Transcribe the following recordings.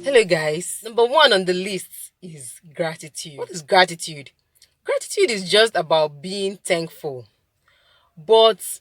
Hello guys, number one on the list is gratitude. What is gratitude? Gratitude is just about being thankful. But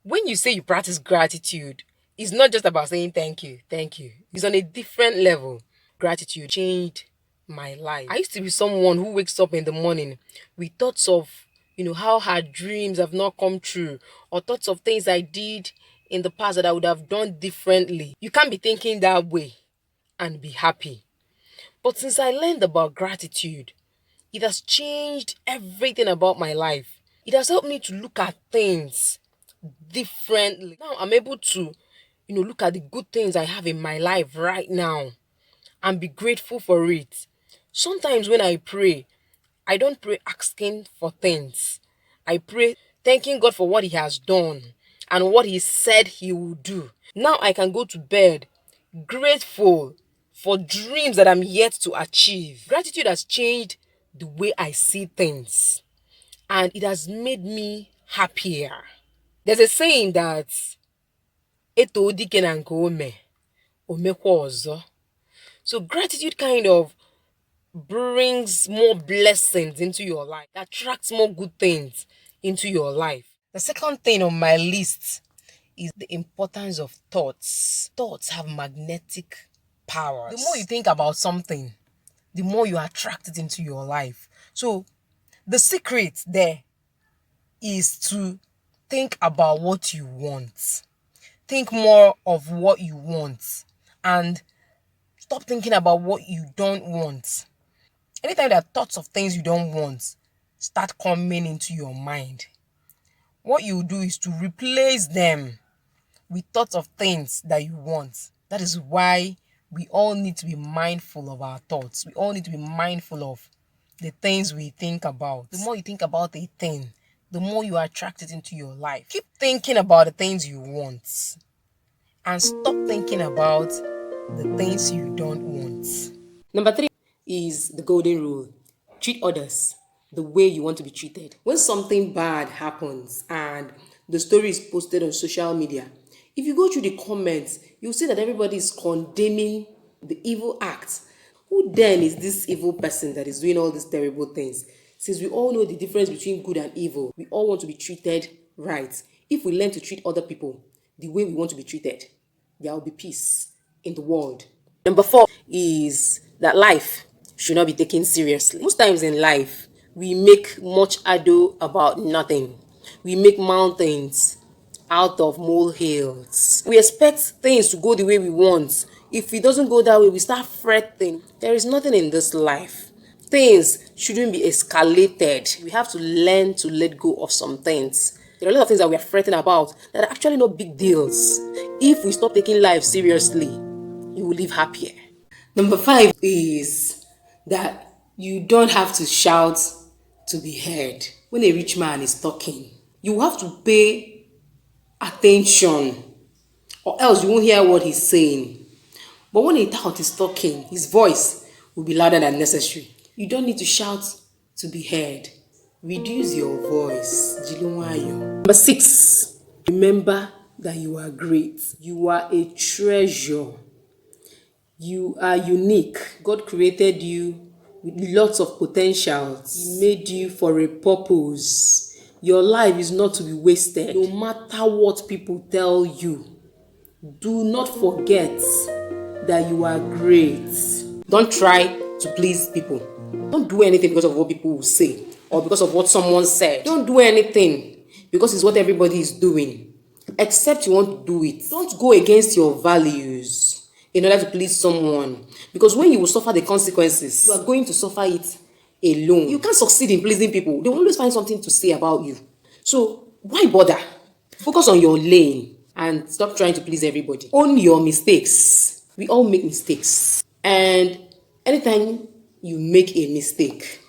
when you say you practice gratitude, it's not just about saying thank you, thank you. It's on a different level. Gratitude changed my life. I used to be someone who wakes up in the morning with thoughts of, how her dreams have not come true, or thoughts of things I did in the past that I would have done differently. You can't be thinking that way and be happy. But since I learned about gratitude, it has changed everything about my life. It has helped me to look at things differently. Now I'm able to, look at the good things I have in my life right now and be grateful for it. Sometimes when I pray, I don't pray asking for things. I pray thanking God for what He has done and what He said He will do. Now I can go to bed grateful for dreams that I'm yet to achieve. Gratitude has changed the way I see things and it has made me happier. There's a saying that eto dike na nke omekwa ọzọ. So gratitude kind of brings more blessings into your life, attracts more good things into your life. The second thing on my list is the importance of thoughts. Thoughts have magnetic powers. The more you think about something, the more you attract it into your life. So the secret there is to think about what you want. Think more of what you want and stop thinking about what you don't want. Anytime there are thoughts of things you don't want start coming into your mind, what you do is to replace them with thoughts of things that you want. That is why we all need to be mindful of our thoughts. We all need to be mindful of the things we think about. The more you think about a thing, the more you attract it into your life. Keep thinking about the things you want and stop thinking about the things you don't want. Number 3 is the golden rule. Treat others the way you want to be treated. When something bad happens and the story is posted on social media, if you go through the comments, you'll see that everybody is condemning the evil act. Who then is this evil person that is doing all these terrible things? Since we all know the difference between good and evil, we all want to be treated right. If we learn to treat other people the way we want to be treated, there will be peace in the world. Number 4 is that life should not be taken seriously. Most times in life, we make much ado about nothing. We make mountains out of molehills. We expect things to go the way we want. If it doesn't go that way, we start fretting. There is nothing in this life. Things shouldn't be escalated. We have to learn to let go of some things. There are a lot of things that we are fretting about that are actually not big deals. If we stop taking life seriously, you will live happier. Number 5 is that you don't have to shout to be heard. When a rich man is talking, you have to pay attention or else you won't hear what he's saying. But when a tout is talking, his voice will be louder than necessary. You don't need to shout to be heard. Reduce your voice. Number 6, remember that you are great. You are a treasure. You are unique. God created you with lots of potentials. He made you for a purpose. Your life is not to be wasted. No matter what people tell you, do not forget that you are great. Don't try to please people. Don't do anything because of what people will say or because of what someone said. Don't do anything because it's what everybody is doing, except you want to do it. Don't go against your values in order to please someone, because when you will suffer the consequences, you are going to suffer it alone. You can't succeed in pleasing people. They will always find something to say about you. So why bother? Focus on your lane and stop trying to please everybody. Own your mistakes. We all make mistakes. And anytime you make a mistake,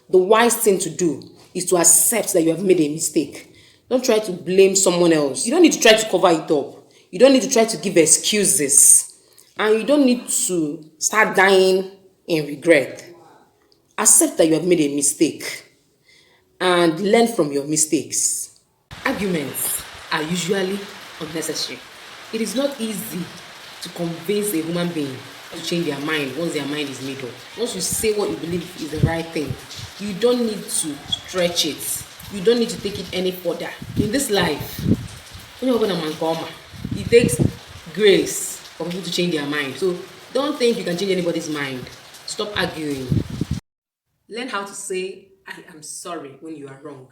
the wise thing to do is to accept that you have made a mistake. Don't try to blame someone else. You don't need to try to cover it up. You don't need to try to give excuses. And you don't need to start dying in regret. Accept that you have made a mistake and learn from your mistakes. Arguments are usually unnecessary. It is not easy to convince a human being to change their mind once their mind is made up. Once you say what you believe is the right thing, you don't need to stretch it. You don't need to take it any further. In this life, it takes grace for people to change their mind. So don't think you can change anybody's mind. Stop arguing. Learn how to say, I am sorry when you are wrong.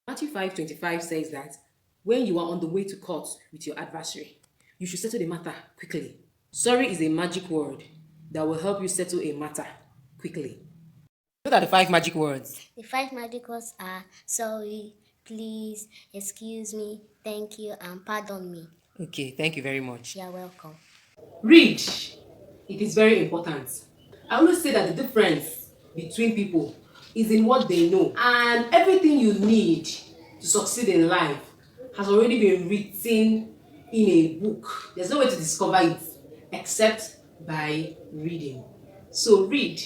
Matthew 5:25 says that when you are on the way to court with your adversary, you should settle the matter quickly. Sorry is a magic word that will help you settle a matter quickly. What are the 5 magic words? The 5 magic words are sorry, please, excuse me, thank you, and pardon me. Okay, thank you very much. You're welcome. Read. It is very important. I always say that the difference between people is in what they know. And everything you need to succeed in life has already been written in a book. There's no way to discover it except by reading. So read.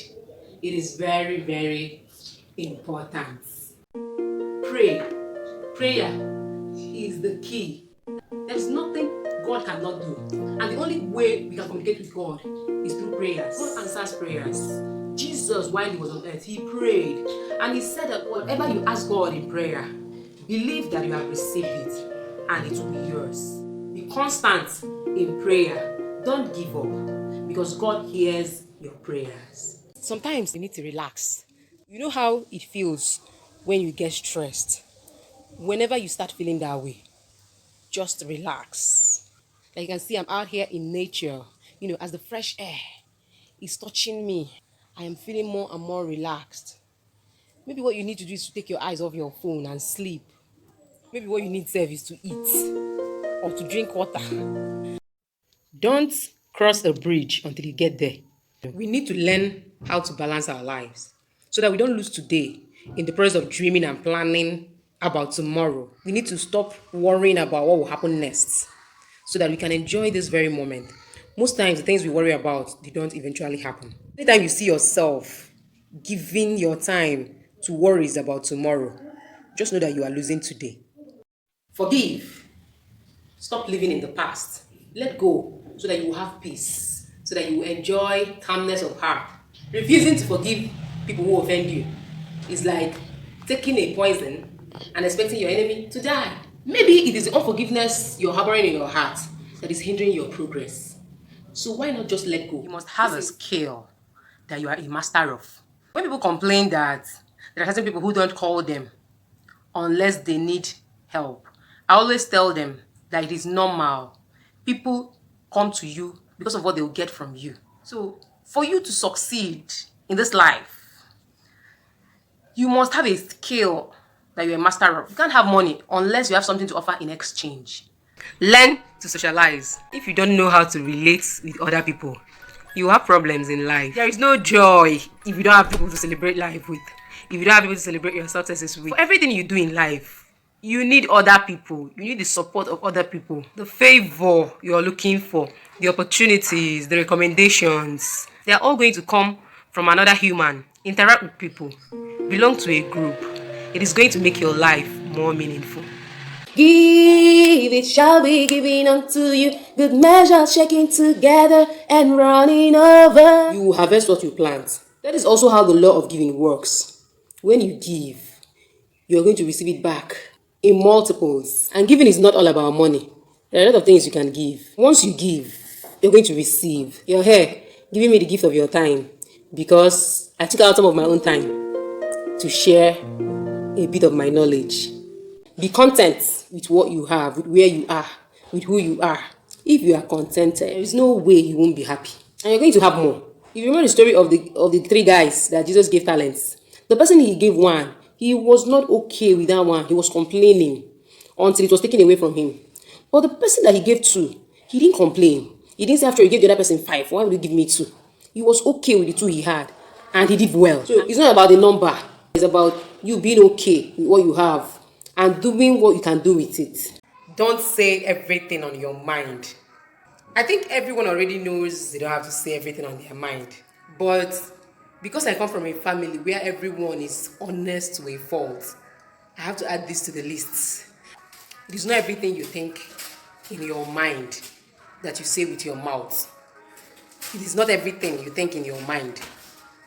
It is very, very important. Pray. Prayer is the key. There's nothing God cannot do. And the only way we can communicate with God is through prayers. God answers prayers. Jesus, while he was on earth, he prayed. And he said that whatever you ask God in prayer, believe that you have received it and it will be yours. Be constant in prayer. Don't give up because God hears your prayers. Sometimes you need to relax. You know how it feels when you get stressed. Whenever you start feeling that way, just relax. Like you can see, I'm out here in nature, as the fresh air is touching me, I am feeling more and more relaxed. Maybe what you need to do is to take your eyes off your phone and sleep. Maybe what you need is to eat or to drink water. Don't cross a bridge until you get there. We need to learn how to balance our lives so that we don't lose today in the process of dreaming and planning about tomorrow. We need to stop worrying about what will happen next so that we can enjoy this very moment. Most times, the things we worry about, they don't eventually happen. Anytime you see yourself giving your time to worries about tomorrow, just know that you are losing today. Forgive. Stop living in the past. Let go so that you will have peace, so that you will enjoy calmness of heart. Refusing to forgive people who offend you is like taking a poison and expecting your enemy to die. Maybe it is the unforgiveness you're harboring in your heart that is hindering your progress. So why not just let go? You must have a skill that you are a master of. When people complain that there are certain people who don't call them unless they need help, I always tell them that it is normal. People come to you because of what they will get from you. So for you to succeed in this life, you must have a skill that you're a master of. You can't have money unless you have something to offer in exchange. Learn to socialize. If you don't know how to relate with other people, you have problems in life. There is no joy if you don't have people to celebrate life with. If you don't have people to celebrate your successes with. For everything you do in life, you need other people. You need the support of other people. The favor you're looking for, the opportunities, the recommendations, they are all going to come from another human. Interact with people. Belong to a group. It is going to make your life more meaningful. Give, it shall be given unto you. Good measure, shaking together and running over. You will harvest what you plant. That is also how the law of giving works. When you give, you are going to receive it back in multiples. And giving is not all about money. There are a lot of things you can give. Once you give, you're going to receive. You're here giving me the gift of your time because I took out some of my own time to share a bit of my knowledge. Be content with what you have, with where you are, with who you are. If you are contented, there is no way you won't be happy. And you're going to have more. If you remember the story of the 3 guys that Jesus gave talents, the person he gave 1, he was not okay with that one. He was complaining until it was taken away from him. But the person that he gave 2, he didn't complain. He didn't say after he gave the other person 5, why would you give me 2? He was okay with the 2 he had. And he did well. So it's not about the number. It's about you being okay with what you have and doing what you can do with it. Don't say everything on your mind. I think everyone already knows they don't have to say everything on their mind. But because I come from a family where everyone is honest to a fault, I have to add this to the list. It is not everything you think in your mind that you say with your mouth. It is not everything you think in your mind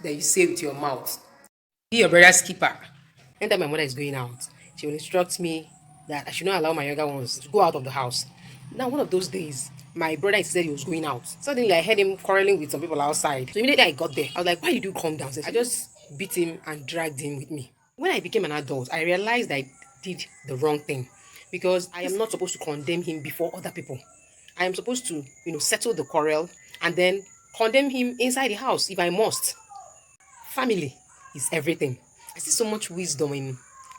that you say with your mouth. Be your brother's keeper. Anytime my mother is going out, she will instruct me that I should not allow my younger ones to go out of the house. Now, one of those days, my brother said he was going out. Suddenly, I heard him quarreling with some people outside. So immediately I got there, I was like, why did you calm down? I just beat him and dragged him with me. When I became an adult, I realized I did the wrong thing because I am not supposed to condemn him before other people. I am supposed to, settle the quarrel and then condemn him inside the house if I must. Family is everything. I see so much wisdom in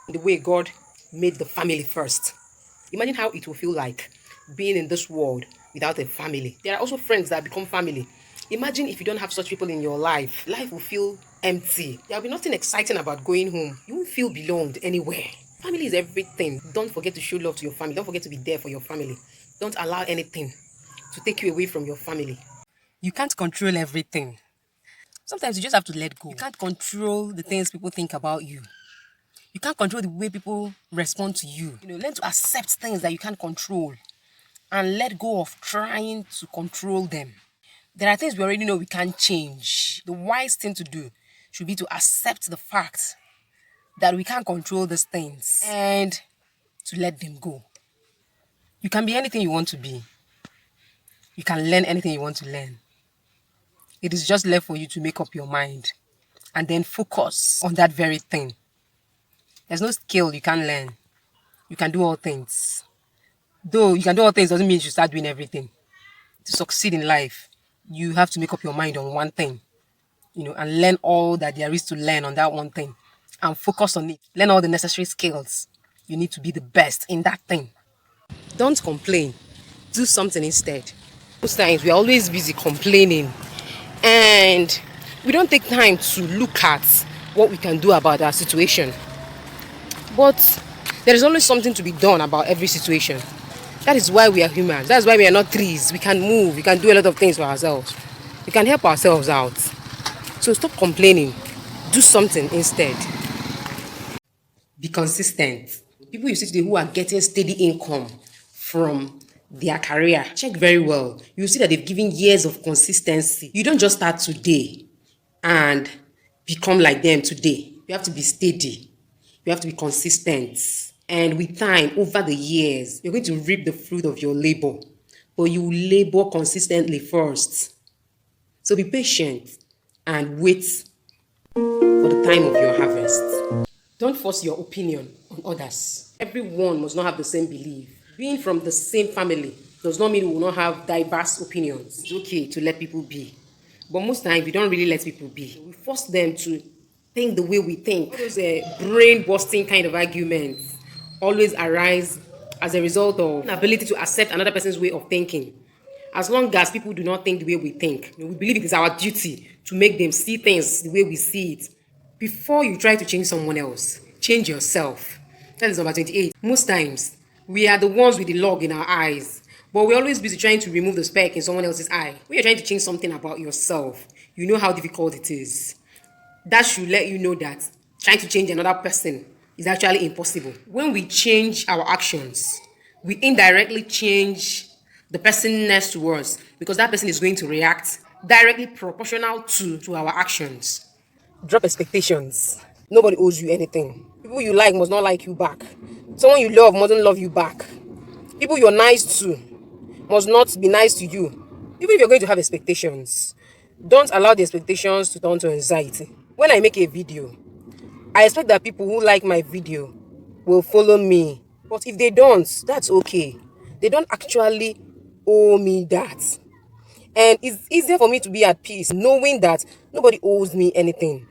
the way God made the family first. Imagine how it will feel like being in this world without a family. There are also friends that become family. Imagine if you don't have such people in your life. Life will feel empty. There will be nothing exciting about going home. You won't feel belonged anywhere. Family is everything. Don't forget to show love to your family. Don't forget to be there for your family. Don't allow anything to take you away from your family. You can't control everything. Sometimes you just have to let go. You can't control the things people think about you. You can't control the way people respond to you. Learn to accept things that you can't control and let go of trying to control them. There are things we already know we can't change. The wise thing to do should be to accept the fact that we can't control these things and to let them go. You can be anything you want to be. You can learn anything you want to learn. It is just left for you to make up your mind and then focus on that very thing. There's no skill you can't learn. You can do all things. Though you can do all things doesn't mean you should start doing everything. To succeed in life, you have to make up your mind on one thing, and learn all that there is to learn on that one thing and focus on it. Learn all the necessary skills you need to be the best in that thing. Don't complain. Do something instead. Most times we're always busy complaining and we don't take time to look at what we can do about our situation. But there is always something to be done about every situation. That is why we are humans. That's why we are not trees. We can move. We can do a lot of things for ourselves. We can help ourselves out. So stop complaining. Do something instead. Be consistent. People you see today who are getting steady income from their career, check very well. You see that they've given years of consistency. You don't just start today and become like them today. You have to be steady. You have to be consistent. And with time, over the years, you're going to reap the fruit of your labor. But you labor consistently first. So be patient and wait for the time of your harvest. Don't force your opinion on others. Everyone must not have the same belief. Being from the same family does not mean we will not have diverse opinions. It's okay to let people be. But most times, we don't really let people be. We force them to think the way we think. Those brain-busting kind of arguments always arise as a result of inability to accept another person's way of thinking. As long as people do not think the way we think, we believe it is our duty to make them see things the way we see it. Before you try to change someone else, change yourself. That is number 28. Most times, we are the ones with the log in our eyes, but we're always busy trying to remove the speck in someone else's eye. When you're trying to change something about yourself, you know how difficult it is. That should let you know that trying to change another person is actually impossible. When we change our actions, we indirectly change the person next to us because that person is going to react directly proportional to our actions. Drop expectations. Nobody owes you anything. People you like must not like you back. Someone you love mustn't love you back. People you're nice to must not be nice to you. Even if you're going to have expectations, don't allow the expectations to turn to anxiety. When I make a video, I expect that people who like my video will follow me. But if they don't, that's okay. They don't actually owe me that. And it's easier for me to be at peace knowing that nobody owes me anything.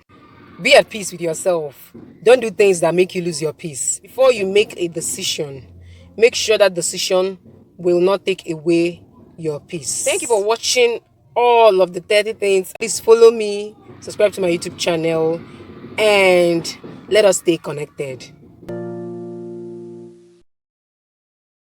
Be at peace with yourself. Don't do things that make you lose your peace. Before you make a decision, make sure that decision will not take away your peace. Thank you for watching all of the 30 things. Please follow me, subscribe to my YouTube channel, and let us stay connected.